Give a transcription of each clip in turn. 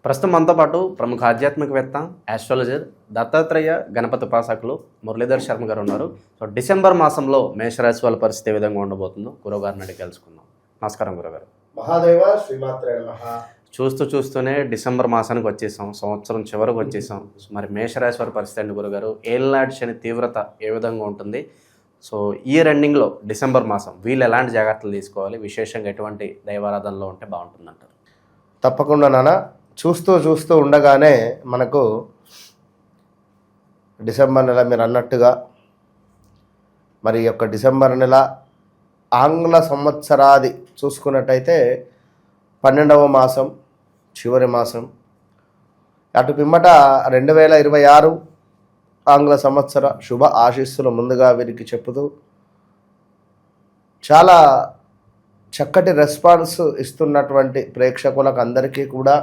ప్రస్తుతం మనతో పాటు ప్రముఖ ఆధ్యాత్మికవేత్త, ఆస్ట్రాలజర్, దత్తాత్రేయ గణపతి ఉపాసకులు మురళీధర్ శర్మ గారు ఉన్నారు. సో డిసెంబర్ మాసంలో మేషరాశి వాళ్ళ పరిస్థితి ఏ విధంగా ఉండబోతుందో గురువుగారిని అడిగి తెలుసుకుందాం. నమస్కారం గురుగారు. మహాదేవ శ్రీమాత్రే నమః. చూస్తూనే డిసెంబర్ మాసానికి వచ్చేసాం, సంవత్సరం చివరికి వచ్చేసాం. మరి మేషరాశి వారి పరిస్థితి అండి గురుగారు, ఏళ్ళనాటి శని తీవ్రత ఏ విధంగా ఉంటుంది? సో ఇయర్ ఎండింగ్లో డిసెంబర్ మాసం వీళ్ళు ఎలాంటి జాగ్రత్తలు తీసుకోవాలి, విశేషంగా ఎటువంటి దైవారాధనలో ఉంటే బాగుంటుందంటారు? తప్పకుండా నాన్న, చూస్తూ ఉండగానే మనకు డిసెంబర్ నెల మీరు అన్నట్టుగా మరి యొక్క డిసెంబర్ నెల ఆంగ్ల సంవత్సరాది చూసుకున్నట్టయితే 12వ మాసం, చివరి మాసం. అటు పిమ్మట 2026 ఆంగ్ల సంవత్సర శుభ ఆశీస్సులు ముందుగా వీరికి చెప్పుతూ చాలా చక్కటి రెస్పాన్స్ ఇస్తున్నటువంటి ప్రేక్షకులకు అందరికీ కూడా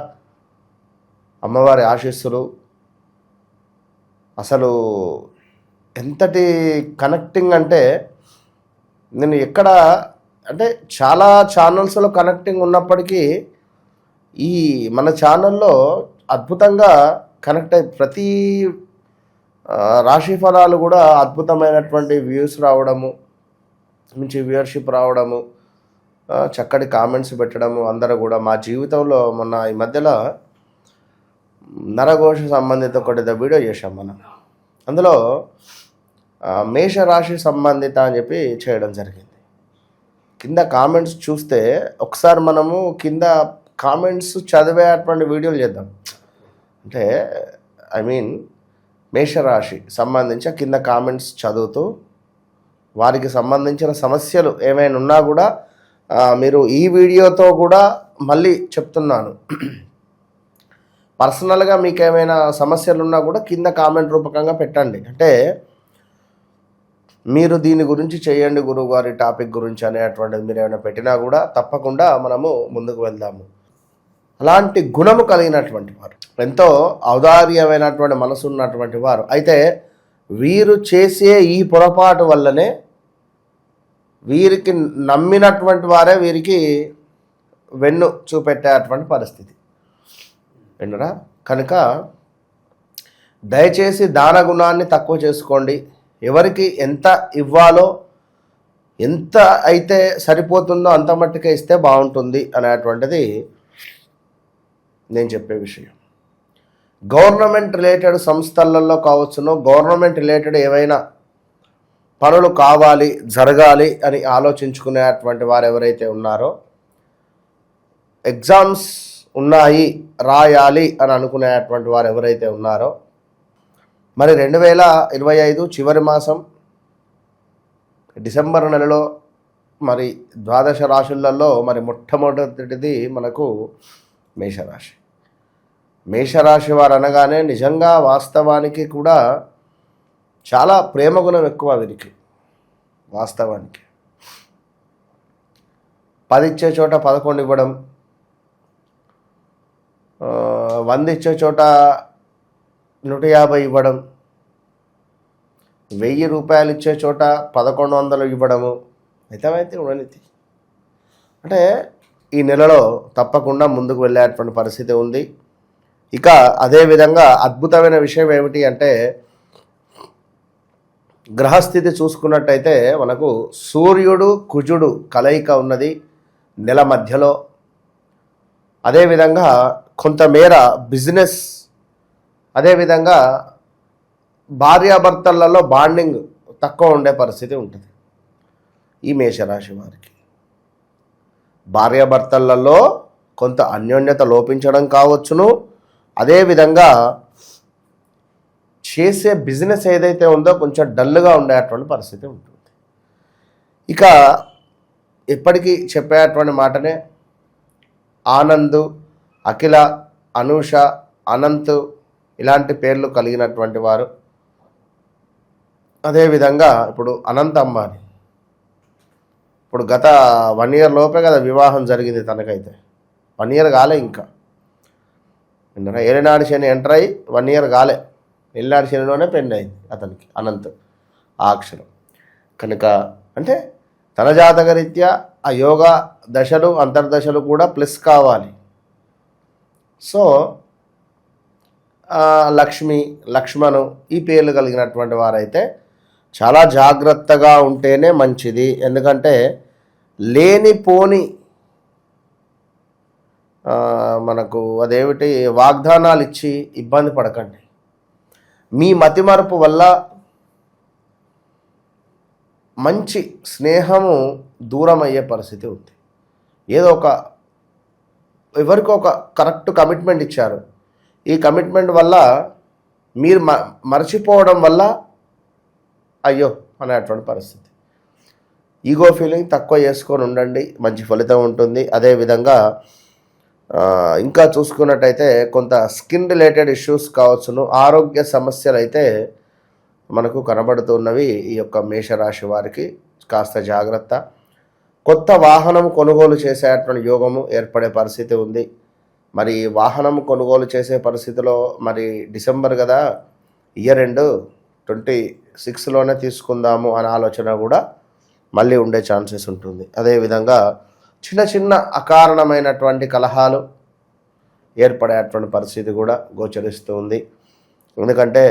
అమ్మవారి ఆశీస్సులు. అసలు ఎంతటి కనెక్టింగ్ అంటే, నేను ఎక్కడ అంటే చాలా ఛానల్స్లో కనెక్టింగ్ ఉన్నప్పటికీ ఈ మన ఛానల్లో అద్భుతంగా కనెక్ట్ అయ్యి ప్రతి రాశి ఫలాలు కూడా అద్భుతమైనటువంటి వ్యూస్ రావడము, మంచి వ్యూవర్షిప్ రావడము, చక్కటి కామెంట్స్ పెట్టడము. అందరూ కూడా మా జీవితంలో మొన్న ఈ మధ్యలో నరఘోష సంబంధిత ఒకటి వీడియో చేశాం మనం. అందులో మేషరాశి సంబంధిత అని చెప్పి చేయడం జరిగింది. కింద కామెంట్స్ చూస్తే ఒకసారి మనము కింద కామెంట్స్ చదివేటువంటి వీడియోలు చేద్దాం. అంటే మేషరాశి సంబంధించి కింద కామెంట్స్ చదువుతూ వారికి సంబంధించిన సమస్యలు ఏమైనా ఉన్నా కూడా మీరు ఈ వీడియోతో కూడా మళ్ళీ చెప్తున్నాను, పర్సనల్గా మీకు ఏమైనా సమస్యలు ఉన్నా కూడా కింద కామెంట్ రూపకంగా పెట్టండి. అంటే మీరు దీని గురించి చేయండి గురువుగారి టాపిక్ గురించి అనేటువంటిది మీరు ఏమైనా పెట్టినా కూడా తప్పకుండా మనము ముందుకు వెళ్దాము. అలాంటి గుణము కలిగినటువంటి వారు, ఎంతో ఔదార్యమైనటువంటి మనసు ఉన్నటువంటి వారు. అయితే వీరు చేసే ఈ పొరపాటు వల్లనే వీరికి నమ్మినటువంటి వారే వీరికి వెన్ను చూపెట్టేటువంటి పరిస్థితి విన్నరా. కనుక దయచేసి దాన గుణాన్ని తక్కువ చేసుకోండి. ఎవరికి ఎంత ఇవ్వాలో, ఎంత అయితే సరిపోతుందో అంత మట్టుకే ఇస్తే బాగుంటుంది అనేటువంటిది నేను చెప్పే విషయం. గవర్నమెంట్ రిలేటెడ్ సంస్థలలో కావచ్చును, గవర్నమెంట్ రిలేటెడ్ ఏవైనా పనులు కావాలి, జరగాలి అని ఆలోచించుకునేటువంటి వారు ఎవరైతే ఉన్నారో, ఎగ్జామ్స్ ఉన్నాయి రాయాలి అని అనుకునేటువంటి వారు ఎవరైతే ఉన్నారో, మరి 2025 చివరి మాసం డిసెంబర్ నెలలో మరి ద్వాదశ రాశులలో మరి మొట్టమొదటిది మనకు మేషరాశి. మేషరాశి వారు అనగానే నిజంగా వాస్తవానికి కూడా చాలా ప్రేమ గుణం ఎక్కువ వీరికి. వాస్తవానికి 10 ఇచ్చే చోట 11 ఇవ్వడం, 100 ఇచ్చే చోట 150 ఇవ్వడం, 1000 రూపాయలు ఇచ్చే చోట 1100 ఇవ్వడము అయితే ఉండనిది. అంటే ఈ నెలలో తప్పకుండా ముందుకు వెళ్ళేటువంటి పరిస్థితి ఉంది. ఇక అదేవిధంగా అద్భుతమైన విషయం ఏమిటి అంటే, గ్రహస్థితి చూసుకున్నట్టయితే మనకు సూర్యుడు కుజుడు కలయిక ఉన్నది నెల మధ్యలో. అదేవిధంగా కొంతమేర బిజినెస్, అదేవిధంగా భార్యాభర్తలలో బాండింగ్ తక్కువ ఉండే పరిస్థితి ఉంటుంది ఈ మేషరాశి వారికి. భార్యాభర్తలలో కొంత అన్యోన్యత లోపించడం కావచ్చును. అదేవిధంగా చేసే బిజినెస్ ఏదైతే ఉందో కొంచెం డల్గా ఉండేటువంటి పరిస్థితి ఉంటుంది. ఇక ఎప్పటికీ చెప్పేటువంటి మాటనే, ఆనంద్, అఖిల, అనూష, అనంత్ ఇలాంటి పేర్లు కలిగినటువంటి వారు. అదేవిధంగా ఇప్పుడు అనంత్ అంబానీ, ఇప్పుడు గత 1 ఇయర్ లోపే కదా వివాహం జరిగింది తనకైతే. 1 ఇయర్ కాలే ఇంకా. ఏలినాడు శని ఎంటర్ అయ్యి 1 ఇయర్ కాలే, ఏలినాడు శనిలోనే పెళ్ళి అయింది అతనికి, అనంత్ ఆ అక్షరం. కనుక అంటే తన జాతకరీత్యా ఆ యోగా దశలు అంతర్దశలు కూడా ప్లస్ కావాలి. సో లక్ష్మి, లక్ష్మణు ఈ పేర్లు కలిగినటువంటి వారైతే చాలా జాగ్రత్తగా ఉంటేనే మంచిది. ఎందుకంటే లేనిపోని మనకు అదేమిటి వాగ్దానాలు ఇచ్చి ఇబ్బంది పడకండి. మీ మతిమరుపు వల్ల మంచి స్నేహము దూరం అయ్యే పరిస్థితి ఉంది. ఏదో ఎవరికో ఒక కరెక్ట్ కమిట్మెంట్ ఇచ్చారు. ఈ కమిట్మెంట్ వల్ల మీరు మర్చిపోవడం వల్ల అయ్యో అనేటువంటి పరిస్థితి. ఈగో ఫీలింగ్ తక్కువ చేసుకొని ఉండండి, మంచి ఫలితం ఉంటుంది. అదేవిధంగా ఇంకా చూసుకున్నట్టయితే కొంత స్కిన్ రిలేటెడ్ ఇష్యూస్ కావచ్చును, ఆరోగ్య సమస్యలు అయితే మనకు కనబడుతున్నవి. ఈ యొక్క మేషరాశి వారికి కాస్త జాగ్రత్త. కొత్త వాహనం కొనుగోలు చేసేటువంటి యోగము ఏర్పడే పరిస్థితి ఉంది. మరి వాహనం కొనుగోలు చేసే పరిస్థితిలో మరి డిసెంబర్ కదా, ఇయర్ ఎండ్ 26లోనే తీసుకుందాము అనే ఆలోచన కూడా మళ్ళీ ఉండే ఛాన్సెస్ ఉంటుంది. అదేవిధంగా చిన్న చిన్న అకారణమైనటువంటి కలహాలు ఏర్పడేటువంటి పరిస్థితి కూడా గోచరిస్తూ ఉంది. ఎందుకంటే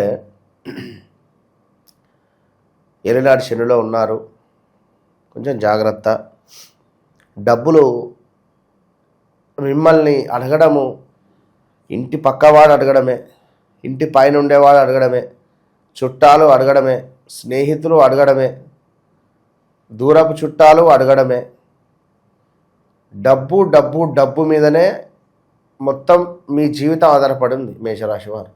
ఏలినాటి శనిలో ఉన్నారు, కొంచెం జాగ్రత్త. డబ్బులు మిమ్మల్ని అడగడము ఇంటి పక్కవాడు అడగడమే, ఇంటి పైన ఉండేవాడు అడగడమే, చుట్టాలు అడగడమే, స్నేహితులు అడగడమే, దూరపు చుట్టాలు అడగడమే. డబ్బు డబ్బు డబ్బు మీదనే మొత్తం మీ జీవితం ఆధారపడింది. మేషరాశి వారు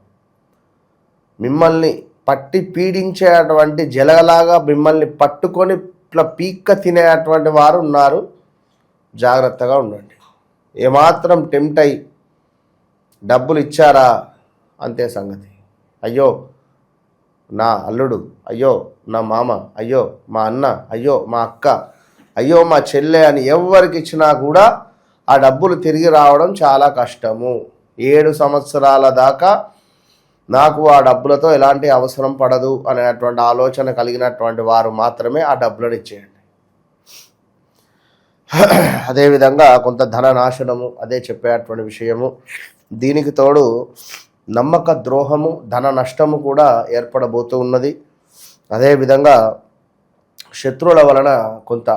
మిమ్మల్ని పట్టి పీడించేటువంటి జలగలాగా మిమ్మల్ని పట్టుకొని ఇట్లా పీక్క తినేటువంటి వారు ఉన్నారు. జాగ్రత్తగా ఉండండి. ఏమాత్రం టెంప్ట్ అయి డబ్బులు ఇచ్చారా అంతే సంగతి. అయ్యో నా అల్లుడు, అయ్యో నా మామ, అయ్యో మా అన్న, అయ్యో మా అక్క, అయ్యో మా చెల్లె అని ఎవరికి ఇచ్చినా కూడా ఆ డబ్బులు తిరిగి రావడం చాలా కష్టము. 7 సంవత్సరాల దాకా నాకు ఆ డబ్బులతో ఎలాంటి అవసరం పడదు అనేటువంటి ఆలోచన కలిగినటువంటి వారు మాత్రమే ఆ డబ్బులను ఇచ్చేయండి. అదేవిధంగా కొంత ధన నాశనము అదే చెప్పేటువంటి విషయము. దీనికి తోడు నమ్మక ద్రోహము, ధన నష్టము కూడా ఏర్పడబోతూ ఉన్నది. అదేవిధంగా శత్రువుల వలన కొంత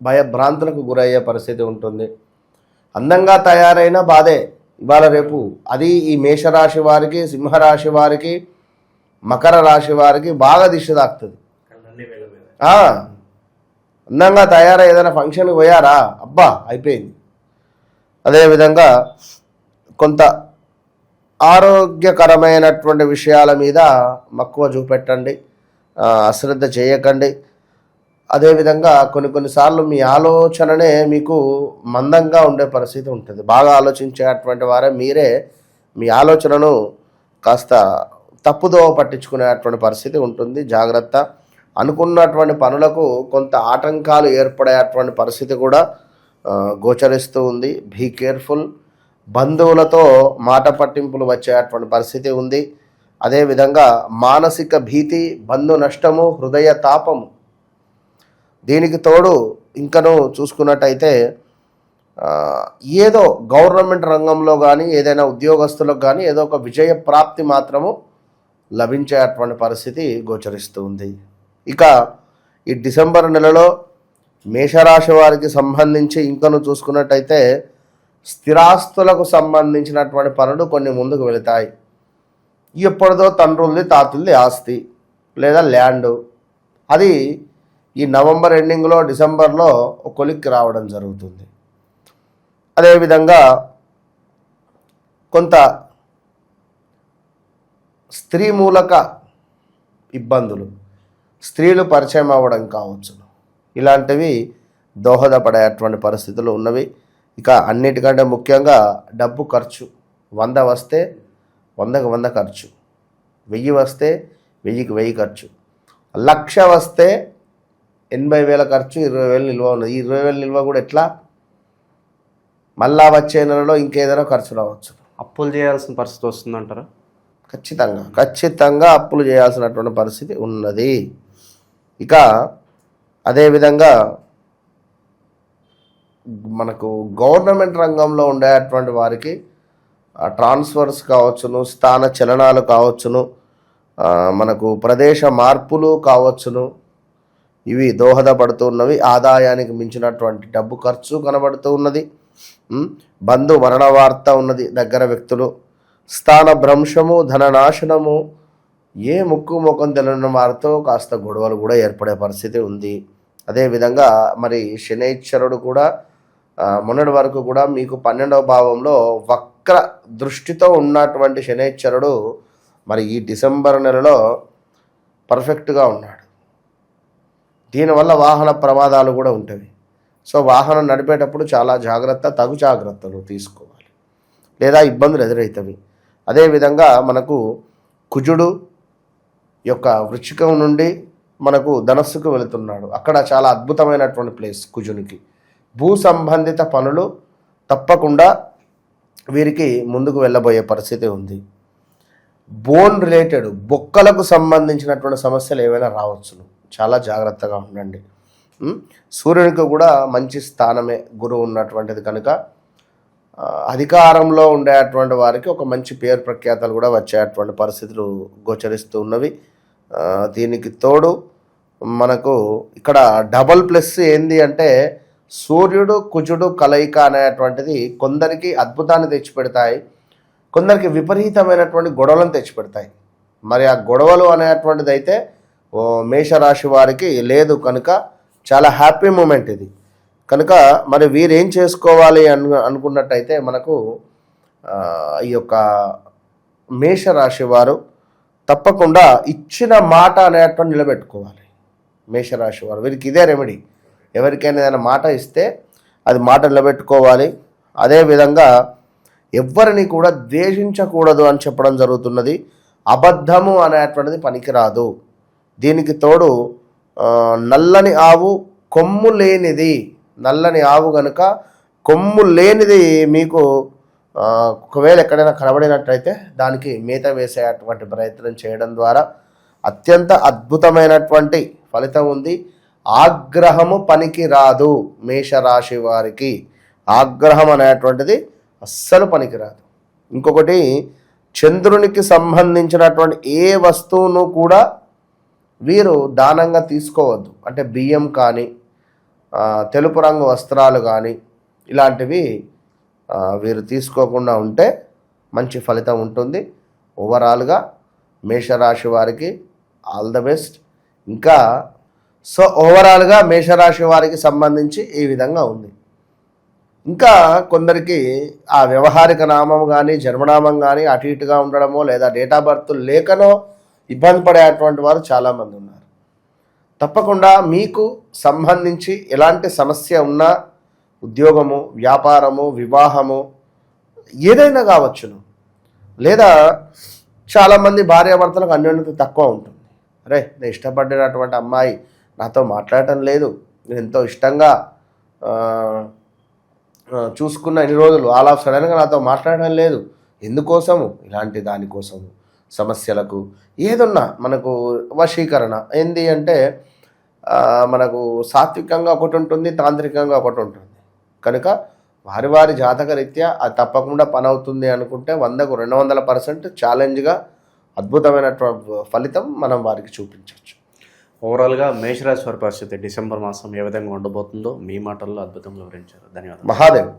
భయభ్రాంతులకు గురయ్యే పరిస్థితి ఉంటుంది. అందంగా తయారైన బాధే ఇవాళ రేపు. అది ఈ మేషరాశి వారికి, సింహరాశి వారికి, మకర రాశి వారికి బాగా దిష్టి తాకుతుంది. అందంగా తయారై ఏదైనా ఫంక్షన్కి పోయారా, అబ్బా అయిపోయింది. అదేవిధంగా కొంత ఆరోగ్యకరమైనటువంటి విషయాల మీద మక్కువ చూపెట్టండి, అశ్రద్ధ చేయకండి. అదేవిధంగా కొన్నిసార్లు మీ ఆలోచననే మీకు మందంగా ఉండే పరిస్థితి ఉంటుంది. బాగా ఆలోచించేటువంటి వారే మీరే మీ ఆలోచనను కాస్త తప్పుదోవ పట్టించుకునేటువంటి పరిస్థితి ఉంటుంది. జాగ్రత్త. అనుకున్నటువంటి పనులకు కొంత ఆటంకాలు ఏర్పడేటువంటి పరిస్థితి కూడా గోచరిస్తూ ఉంది. Be careful. బంధువులతో మాట పట్టింపులు వచ్చేటువంటి పరిస్థితి ఉంది. అదేవిధంగా మానసిక భీతి, బంధు నష్టము, హృదయ తాపము. దీనికి తోడు ఇంకను చూసుకున్నట్టయితే ఏదో గవర్నమెంట్ రంగంలో కానీ ఏదైనా ఉద్యోగస్తులకు కానీ ఏదో ఒక విజయ ప్రాప్తి మాత్రము లభించేటువంటి పరిస్థితి గోచరిస్తూ ఉంది. ఇక ఈ డిసెంబర్ నెలలో మేషరాశి వారికి సంబంధించి ఇంకను చూసుకున్నట్టయితే స్థిరాస్తులకు సంబంధించినటువంటి పనులు కొన్ని ముందుకు వెళతాయి. ఎప్పటిదో తండ్రులది తాతులది ఆస్తి లేదా ల్యాండు, అది ఈ నవంబర్ ఎండింగ్లో డిసెంబర్లో ఒక కొలిక్కి రావడం జరుగుతుంది. అదేవిధంగా కొంత స్త్రీ మూలక ఇబ్బందులు, స్త్రీలు పరిచయం అవ్వడం కావచ్చు, ఇలాంటివి దోహదపడేటువంటి పరిస్థితులు ఉన్నవి. ఇక అన్నిటికంటే ముఖ్యంగా డబ్బు ఖర్చు. 100 వస్తే 100కి 100 ఖర్చు, 1000 వస్తే 1000కి 1000 ఖర్చు, 1,00,000 వస్తే 80,000 ఖర్చు, 20,000 నిల్వ ఉన్నది. ఈ 20,000 నిల్వ కూడా ఎట్లా? మళ్ళా వచ్చే నెలలో ఇంకేదైనా ఖర్చు రావచ్చు. అప్పులు చేయాల్సిన పరిస్థితి వస్తుందంటారా? ఖచ్చితంగా అప్పులు చేయాల్సినటువంటి పరిస్థితి ఉన్నది. ఇక అదేవిధంగా మనకు గవర్నమెంట్ రంగంలో ఉండేటువంటి వారికి ట్రాన్స్ఫర్స్ కావచ్చును, స్థాన చలనాలు కావచ్చును, మనకు ప్రదేశ మార్పులు కావచ్చును, ఇవి దోహదపడుతున్నవి. ఆదాయానికి మించినటువంటి డబ్బు ఖర్చు కనబడుతూ ఉన్నది. బంధు మరణ వార్త ఉన్నది. దగ్గర వ్యక్తులు స్థాన భ్రంశము, ధననాశనము, ఏ ముక్కు ముఖం తెలియని వారితో కాస్త గొడవలు కూడా ఏర్పడే పరిస్థితి ఉంది. అదేవిధంగా మరి శనైశ్వరుడు కూడా మొన్నటి వరకు కూడా మీకు 12వ భావంలో వక్ర దృష్టితో ఉన్నటువంటి శనైశ్వరుడు మరి ఈ డిసెంబర్ నెలలో పర్ఫెక్ట్గా ఉన్నాడు. దీనివల్ల వాహన ప్రమాదాలు కూడా ఉంటాయి. సో వాహనం నడిపేటప్పుడు చాలా తగు జాగ్రత్తలు తీసుకోవాలి, లేదా ఇబ్బందులు ఎదురవుతాయి. అదేవిధంగా మనకు కుజుడు యొక్క వృశ్చికం నుండి మనకు ధనస్సుకు వెళుతున్నాడు. అక్కడ చాలా అద్భుతమైనటువంటి ప్లేస్ కుజునికి. భూ సంబంధిత పనులు తప్పకుండా వీరికి ముందుకు వెళ్ళబోయే పరిస్థితి ఉంది. బోన్ రిలేటెడ్ బొక్కలకు సంబంధించినటువంటి సమస్యలు ఏవైనా రావచ్చును, చాలా జాగ్రత్తగా ఉండండి. సూర్యునికి కూడా మంచి స్థానమే గురువు ఉన్నటువంటిది కనుక అధికారంలో ఉండేటువంటి వారికి ఒక మంచి పేరు ప్రఖ్యాతలు కూడా వచ్చేటువంటి పరిస్థితులు గోచరిస్తూ ఉన్నవి. దీనికి తోడు మనకు ఇక్కడ డబల్ ప్లస్ ఏంది అంటే సూర్యుడు కుజుడు కలయిక అనేటువంటిది కొందరికి అద్భుతాన్ని తెచ్చిపెడతాయి, కొందరికి విపరీతమైనటువంటి గొడవలను తెచ్చిపెడతాయి. మరి ఆ గొడవలు అనేటువంటిది అయితే మేషరాశి వారికి లేదు కనుక చాలా హ్యాపీ మూమెంట్ ఇది. కనుక మరి వీరేం చేసుకోవాలి అనుకున్నట్టయితే మనకు ఈ యొక్క మేషరాశి వారు తప్పకుండా ఇచ్చిన మాట అనేటువంటి నిలబెట్టుకోవాలి. మేషరాశి వారు వీరికి ఇదే రెమెడీ. ఎవరికైనా ఏదైనా మాట ఇస్తే అది మాట నిలబెట్టుకోవాలి. అదేవిధంగా ఎవరిని కూడా ద్వేషించకూడదు అని చెప్పడం జరుగుతున్నది. అబద్ధము అనేటువంటిది పనికిరాదు. దీనికి తోడు నల్లని ఆవు కొమ్ము లేనిది, నల్లని ఆవు కనుక కొమ్ము లేనిది మీకు ఒకవేళ ఎక్కడైనా కనబడినట్లయితే దానికి మేత వేసేటువంటి ప్రయత్నం చేయడం ద్వారా అత్యంత అద్భుతమైనటువంటి ఫలితం ఉంది. ఆగ్రహము పనికి రాదు మేషరాశి వారికి. ఆగ్రహం అనేటువంటిది అస్సలు పనికిరాదు. ఇంకొకటి, చంద్రునికి సంబంధించినటువంటి ఏ వస్తువును కూడా వీరు దానంగా తీసుకోవద్దు. అంటే బియ్యం కానీ తెలుపు రంగు వస్త్రాలు కానీ ఇలాంటివి వీరు తీసుకోకుండా ఉంటే మంచి ఫలితం ఉంటుంది. ఓవరాల్గా మేషరాశి వారికి ఆల్ ద బెస్ట్. ఇంకా సో ఓవరాల్గా మేషరాశి వారికి సంబంధించి ఈ విధంగా ఉంది. ఇంకా కొందరికి ఆ వ్యవహారిక నామం కానీ జన్మనామం కానీ అటు ఇటుగా ఉండడమో లేదా డేట్ ఆఫ్ బర్త్ లేకనో ఇబ్బంది పడేటువంటి వారు చాలామంది ఉన్నారు. తప్పకుండా మీకు సంబంధించి ఎలాంటి సమస్య ఉన్నా ఉద్యోగము, వ్యాపారము, వివాహము ఏదైనా కావచ్చును. లేదా చాలామంది భార్యాభర్తలకు అన్యోన్యత తక్కువ ఉంటుంది. అరే నేను ఇష్టపడినటువంటి అమ్మాయి నాతో మాట్లాడటం లేదు, నేను ఎంతో ఇష్టంగా చూసుకున్న ఇన్ని రోజులు ఆల్ ఆఫ్ సడన్గా నాతో మాట్లాడడం లేదు, ఎందుకోసము? ఇలాంటి దానికోసము సమస్యలకు ఏదున్నా మనకు వశీకరణ ఏంది అంటే మనకు సాత్వికంగా ఒకటి ఉంటుంది, తాంత్రికంగా ఒకటి ఉంటుంది. కనుక వారి వారి జాతకరీత్యా అది తప్పకుండా పని అవుతుంది అనుకుంటే 100కు 200% ఛాలెంజ్గా అద్భుతమైనటువంటి ఫలితం మనం వారికి చూపించవచ్చు. ఓవరాల్గా మేషరాశి వారి పరిస్థితి డిసెంబర్ మాసం ఏ విధంగా ఉండబోతుందో మీ మాటల్లో అద్భుతంగా వివరించారు. ధన్యవాదాలు. మహాదేవ్.